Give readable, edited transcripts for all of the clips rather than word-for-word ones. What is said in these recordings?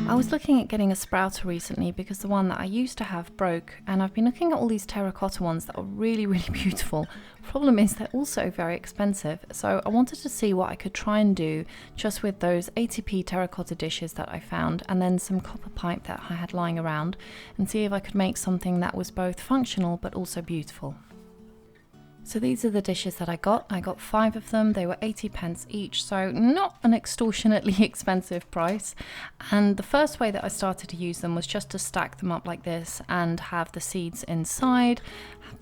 I was looking at getting a sprouter recently because the one that I used to have broke, and I've been looking at all these terracotta ones that are really, really beautiful. Problem is they're also very expensive, so I wanted to see what I could try and do just with those ATP terracotta dishes that I found and then some copper pipe that I had lying around, and see if I could make something that was both functional but also beautiful. So these are the dishes that I got. I got 5 of them. They were 80 pence each, so not an extortionately expensive price. And the first way that I started to use them was just to stack them up like this and have the seeds inside,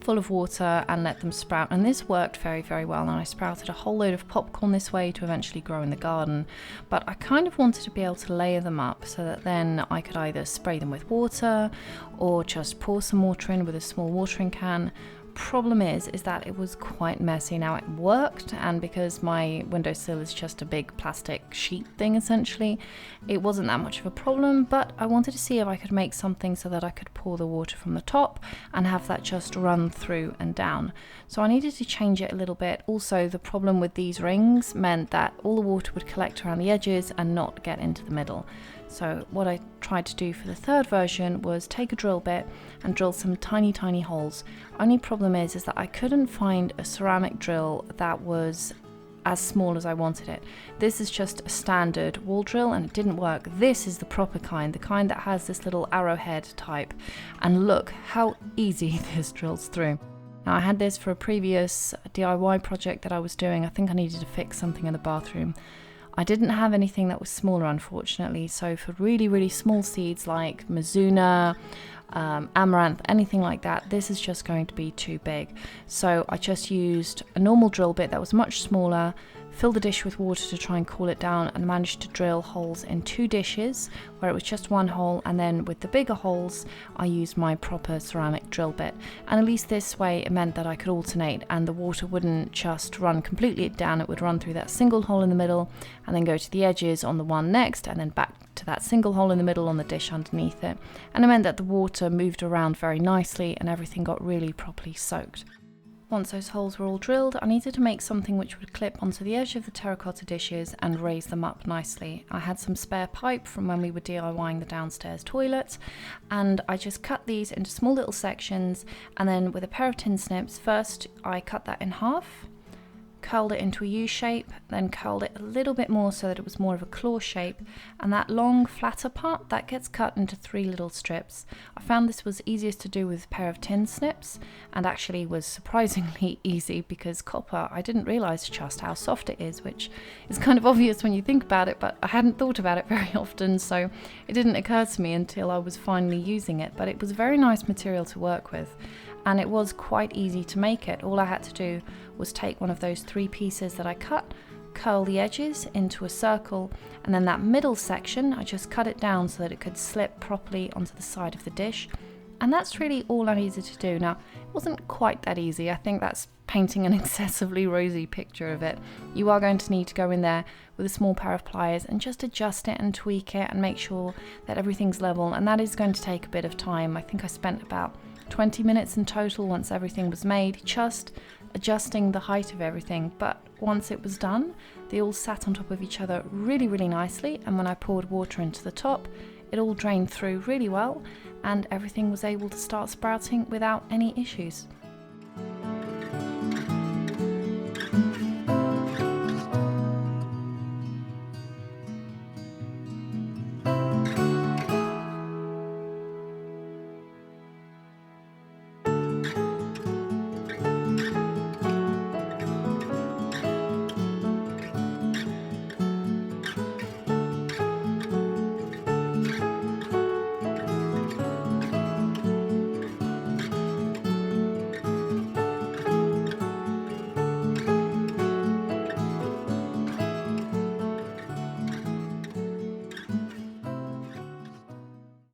full of water, and let them sprout. And this worked very, very well. And I sprouted a whole load of popcorn this way to eventually grow in the garden. But I kind of wanted to be able to layer them up so that then I could either spray them with water or just pour some water in with a small watering can. Problem is that it was quite messy. Now it worked, and because my windowsill is just a big plastic sheet thing essentially, it wasn't that much of a problem, but I wanted to see if I could make something so that I could pour the water from the top and have that just run through and down. So I needed to change it a little bit. Also, the problem with these rings meant that all the water would collect around the edges and not get into the middle. So what I tried to do for the third version was take a drill bit and drill some tiny, tiny holes. Only problem is that I couldn't find a ceramic drill that was as small as I wanted it. This is just a standard wall drill and it didn't work. This is the proper kind, the kind that has this little arrowhead type. And look how easy this drills through. Now I had this for a previous DIY project that I was doing. I think I needed to fix something in the bathroom. I didn't have anything that was smaller, unfortunately, so for really, really small seeds like Mizuna, amaranth, anything like that, this is just going to be too big. So I just used a normal drill bit that was much smaller, filled the dish with water to try and cool it down, and managed to drill holes in 2 dishes where it was just 1 hole, and then with the bigger holes I used my proper ceramic drill bit. And at least this way it meant that I could alternate and the water wouldn't just run completely down, it would run through that single hole in the middle and then go to the edges on the one next and then back to that single hole in the middle on the dish underneath it. And it meant that the water moved around very nicely and everything got really properly soaked. Once those holes were all drilled, I needed to make something which would clip onto the edge of the terracotta dishes and raise them up nicely. I had some spare pipe from when we were DIYing the downstairs toilet, and I just cut these into small little sections, and then with a pair of tin snips, first I cut that in half, curled it into a U shape, then curled it a little bit more so that it was more of a claw shape, and that long flatter part that gets cut into 3 little strips. I found this was easiest to do with a pair of tin snips, and actually was surprisingly easy because copper, I didn't realise just how soft it is, which is kind of obvious when you think about it, but I hadn't thought about it very often, so it didn't occur to me until I was finally using it. But it was a very nice material to work with, and it was quite easy to make it. All I had to do was take one of those 3 pieces that I cut, curl the edges into a circle, and then that middle section I just cut it down so that it could slip properly onto the side of the dish. And that's really all I needed to do. Now, it wasn't quite that easy. I think that's painting an excessively rosy picture of it. You are going to need to go in there with a small pair of pliers and just adjust it and tweak it and make sure that everything's level, and that is going to take a bit of time. I think I spent about 20 minutes in total once everything was made, just adjusting the height of everything. But once it was done, they all sat on top of each other really, really nicely, and when I poured water into the top, it all drained through really well and everything was able to start sprouting without any issues.